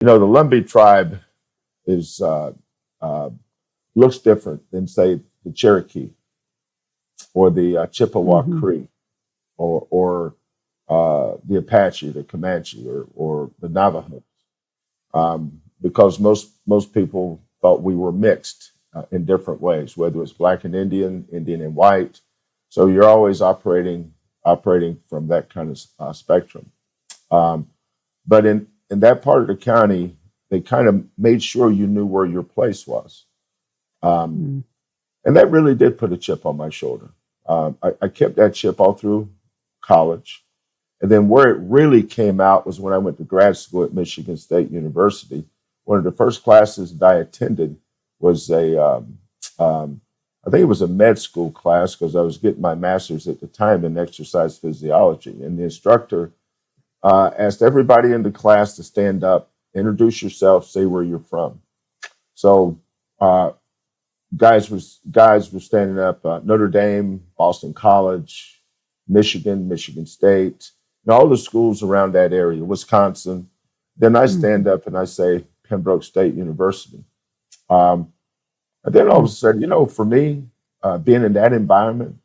The Lumbee tribe is looks different than, say, the Cherokee or the Chippewa Mm-hmm. Cree or the Apache, the Comanche, or the Navajo, because most people thought we were mixed in different ways, whether it's black and Indian, Indian and white. So you're always operating from that kind of spectrum. Um, but in that part of the county, they kind of made sure you knew where your place was. Um, Mm. and that really did put a chip on my shoulder. I kept that chip all through college. And then where it really came out was when I went to grad school at Michigan State University. One of the first classes that I attended was I think it was a med school class because I was getting my master's at the time in exercise physiology. And the instructor asked everybody in the class to stand up, introduce yourself, say where you're from. So uh, guys were standing up, Notre Dame, Boston College, Michigan State, and all the schools around that area, Wisconsin. Then I stand Mm-hmm. up and I say Pembroke State University. Um, and then all of a Mm. sudden, for me, being in that environment,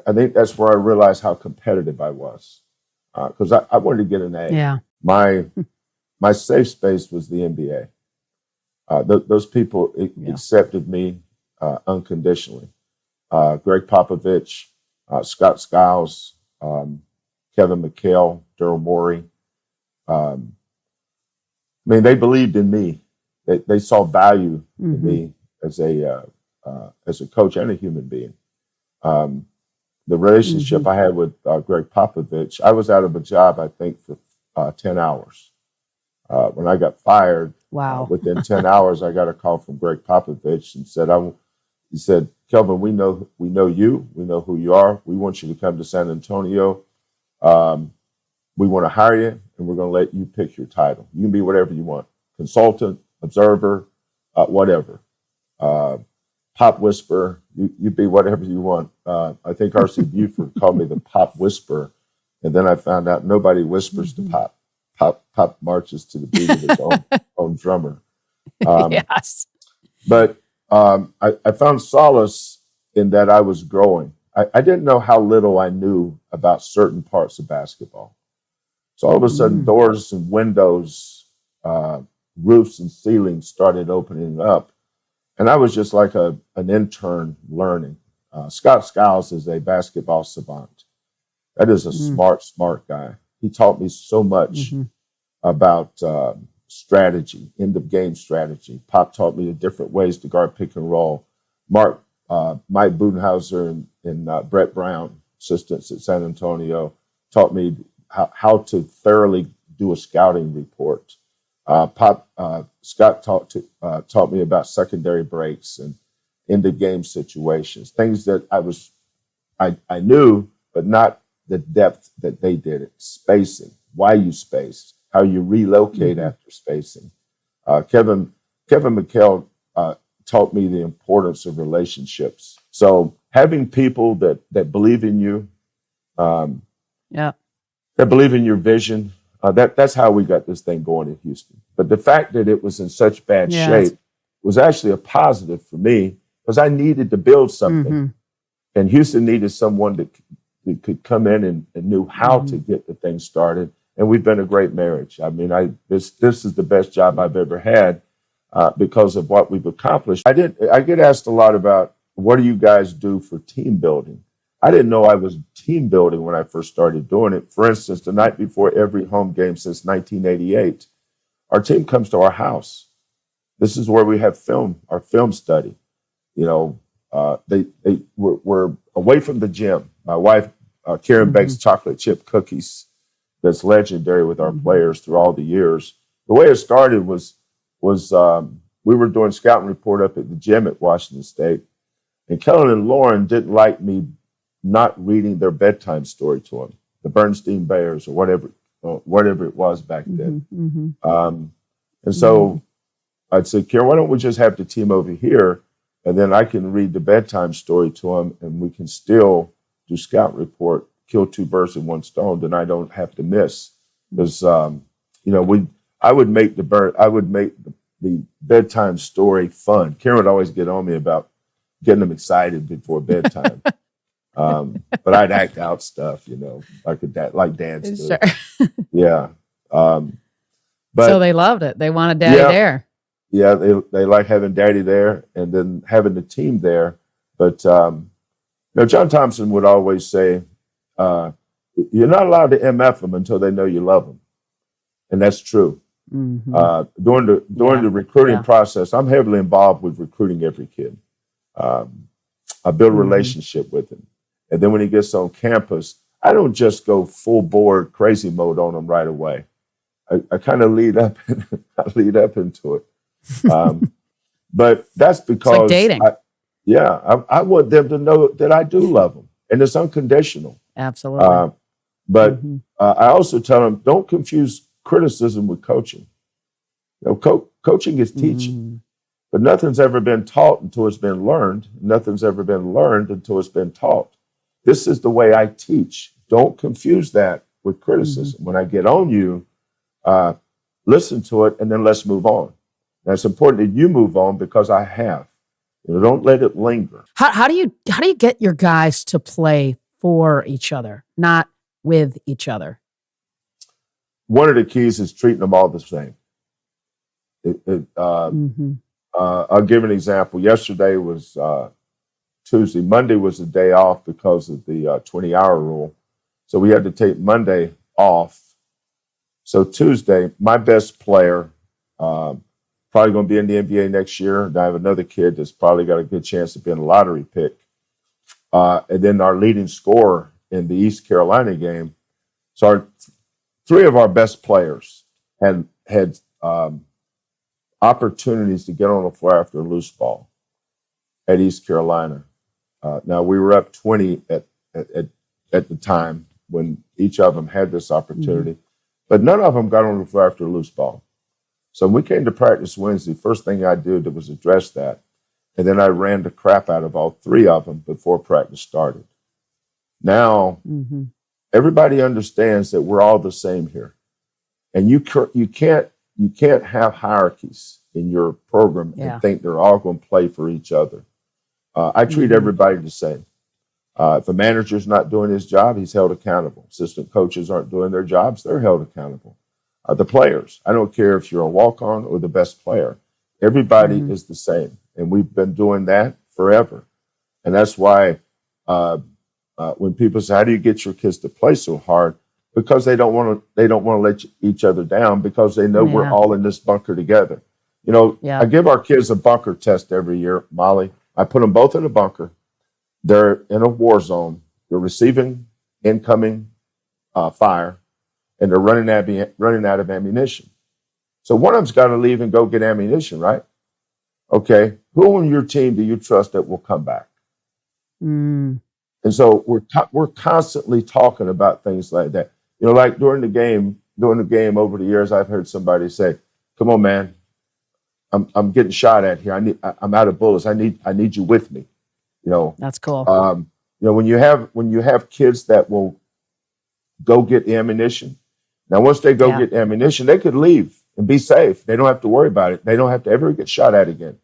I think that's where I realized how competitive I was because I wanted to get an A. Yeah. My my safe space was the NBA. Those people Yeah. accepted me unconditionally. Greg Popovich, Scott Skiles, Kevin McHale, Daryl Morey. Um, they believed in me. They saw value in Mm-hmm. me as a coach and a human being. Um, the relationship Mm-hmm. I had with Greg Popovich, I was out of a job, I think, for 10 hours. When I got fired, Wow. within 10 hours, I got a call from Greg Popovich and he said, Kelvin, we know you. We know who you are. We want you to come to San Antonio. Um, we want to hire you, and we're going to let you pick your title. You can be whatever you want, consultant, observer, whatever. Uh, Pop whisperer, you be whatever you want. I think R.C. Buford called me the pop whisperer. And then I found out nobody whispers to Mm-hmm. Pop. Pop marches to the beat of his own drummer. Um, Yes. but I found solace in that I was growing. I didn't know how little I knew about certain parts of basketball. So all of a sudden, Mm. doors and windows, uh, roofs and ceilings started opening up. And I was just like an intern learning. Scott Skiles is a basketball savant. That is a Mm. smart guy. He taught me so much Mm-hmm. about strategy, end of game strategy. Pop taught me the different ways to guard pick and roll. Mike Budenhauser and Brett Brown, assistants at San Antonio, taught me how to thoroughly do a scouting report. Scott taught me about secondary breaks and end of game situations, things that I knew, but not the depth that they did it. Spacing, why you space, how you relocate Mm-hmm. after spacing. Kevin McHale taught me the importance of relationships. So having people that believe in you, um, Yeah. that believe in your vision, that's how we got this thing going in Houston. But the fact that it was in such bad Yes. shape was actually a positive for me because I needed to build something, Mm-hmm. and Houston needed someone that could come in and knew how to Mm-hmm. get the thing started. And we've been a great marriage. I mean, this is the best job I've ever had because of what we've accomplished. I get asked a lot about what do you guys do for team building. I didn't know I was team building when I first started doing it. For instance, the night before every home game since 1988, our team comes to our house. This is where we have our film study. You know, we're away from the gym. My wife, Karen, Mm-hmm. bakes chocolate chip cookies that's legendary with our Mm-hmm. players through all the years. The way it started was we were doing scouting report up at the gym at Washington State, and Kellen and Lauren didn't like me not reading their bedtime story to them, the Bernstein Bears or whatever it was back then. Mm-hmm. Mm-hmm. And Mm-hmm. so I'd say, Karen, why don't we just have the team over here, and then I can read the bedtime story to them, and we can still do scout report, kill two birds with one stone. Then I don't have to miss because I would make the bedtime story fun. Karen would always get on me about getting them excited before bedtime. But I'd act out stuff, like dads do. Sure. Yeah. Um, So but they loved it. They wanted daddy yeah, there. yeah, they like having daddy there and then having the team there. But John Thompson would always say, you're not allowed to MF them until they know you love them. And that's true. During the recruiting process, I'm heavily involved with recruiting every kid. I build a relationship with him. And then when he gets on campus, I don't just go full board crazy mode on him right away. I kind of lead up into it. But that's because It's like dating. I want them to know that I do love them, and it's unconditional. Absolutely. But I also tell them, don't confuse criticism with coaching. Coaching is teaching, but nothing's ever been taught until it's been learned. Nothing's ever been learned until it's been taught. This is the way I teach. Don't confuse that with criticism. When I get on you, listen to it, and then let's move on. Now, it's important that you move on because I have. Don't let it linger. How do you get your guys to play for each other, not with each other? One of the keys is treating them all the same. I'll give an example. Yesterday was Tuesday. Monday was the day off because of the 20-hour rule. So we had to take Monday off. So Tuesday, my best player, probably going to be in the NBA next year. And I have another kid that's probably got a good chance of being a lottery pick. And then our leading scorer in the East Carolina game. So three of our best players had opportunities to get on the floor after a loose ball at East Carolina. Now we were up 20 at the time when each of them had this opportunity, but none of them got on the floor after a loose ball. So when we came to practice Wednesday, first thing I did was address that. And then I ran the crap out of all three of them before practice started. Now, everybody understands that we're all the same here. And you can't have hierarchies in your program and think they're all going to play for each other. I treat everybody the same. If a manager's not doing his job, he's held accountable. Assistant coaches aren't doing their jobs, they're held accountable. The players, I don't care if you're a walk-on or the best player. Everybody is the same. And we've been doing that forever. And that's why when people say, how do you get your kids to play so hard? Because they don't want to let each other down because they know we're all in this bunker together. I give our kids a bunker test every year, Molly. I put them both in a bunker. They're in a war zone. They're receiving incoming fire, and they're running out of ammunition. So one of them's got to leave and go get ammunition, right? Okay, who on your team do you trust that will come back? And so we're constantly talking about things like that. Like during the game over the years, I've heard somebody say, "Come on, man, I'm getting shot at here. I'm out of bullets. I need you with me." That's cool. When you have kids that will go get ammunition. Now, once they go get ammunition, they could leave and be safe. They don't have to worry about it. They don't have to ever get shot at again.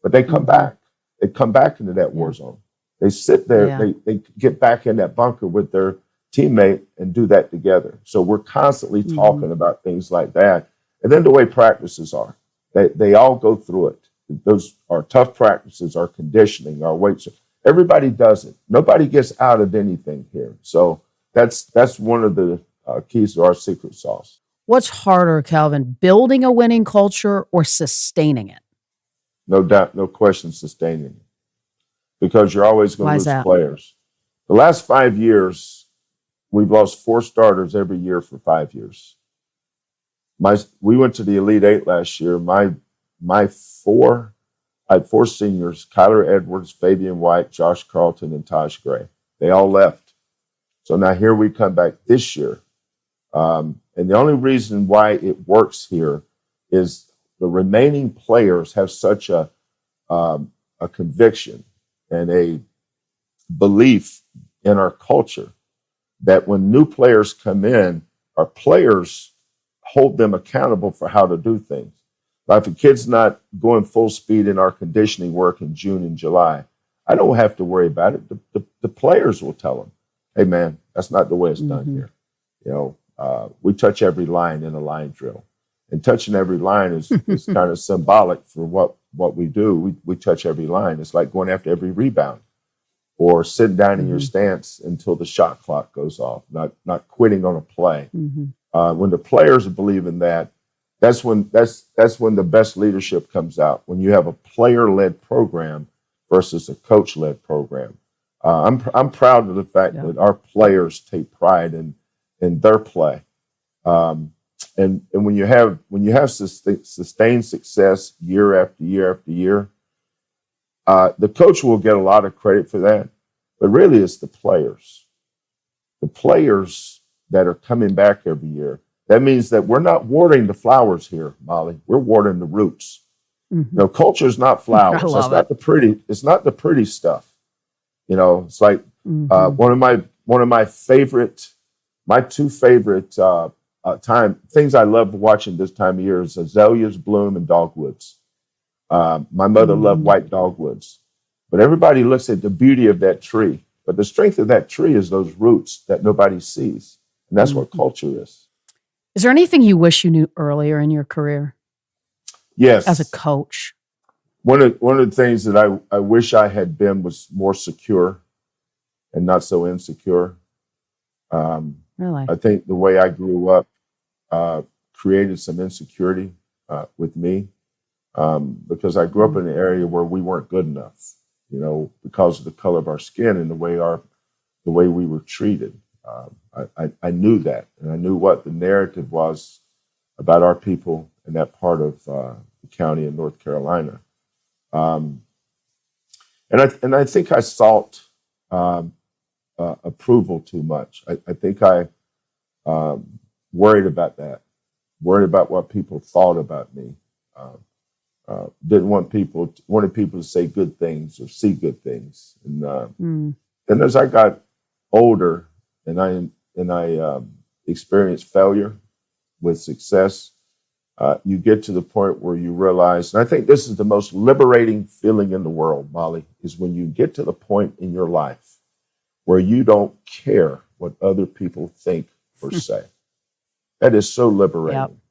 But they come back. They come back into that war zone. They sit there. They get back in that bunker with their teammate and do that together. So we're constantly talking about things like that. And then the way practices are, they all go through it. Those are tough practices, our conditioning, our weights. Everybody does it. Nobody gets out of anything here. So that's one of the keys to our secret sauce. What's harder, Kelvin, building a winning culture or sustaining it? No doubt, no question, sustaining it. Because you're always going to lose players. The last 5 years, we've lost 4 starters every year for 5 years. We went to the Elite Eight last year. I had 4 seniors: Kyler Edwards, Fabian White, Josh Carlton, and Taj Gray. They all left. So now here we come back this year. And the only reason why it works here is the remaining players have such a conviction and a belief in our culture that when new players come in, our players hold them accountable for how to do things. Like if a kid's not going full speed in our conditioning work in June and July, I don't have to worry about it. The players will tell them, hey, man, that's not the way it's done here. We touch every line in a line drill. And touching every line is kind of symbolic for what we do. We touch every line. It's like going after every rebound or sitting down in your stance until the shot clock goes off, not quitting on a play. When the players believe in that, that's when the best leadership comes out. When you have a player-led program versus a coach-led program. I'm proud of the fact that our players take pride in their play. And when you have sustained success year after year after year, the coach will get a lot of credit for that, but really it's the players that are coming back every year. That means that we're not watering the flowers here, Molly. We're watering the roots. Culture is not flowers. It's not the pretty stuff. It's like one of my two favorite things I love watching this time of year is azaleas bloom and dogwoods. My mother loved white dogwoods, but everybody looks at the beauty of that tree. But the strength of that tree is those roots that nobody sees. And that's what culture is. Is there anything you wish you knew earlier in your career? Yes. As a coach? One of the things that I wish I had been was more secure and not so insecure. Really? I think the way I grew up created some insecurity with me because I grew up in an area where we weren't good enough, because of the color of our skin and the way we were treated. I knew that, and I knew what the narrative was about our people in that part of the county in North Carolina. And I think I sought approval too much. I think I worried about that, worried about what people thought about me. Wanted people to say good things or see good things. And as I got older and I experienced failure with success, you get to the point where you realize, and I think this is the most liberating feeling in the world, Molly, is when you get to the point in your life where you don't care what other people think or say. That is so liberating.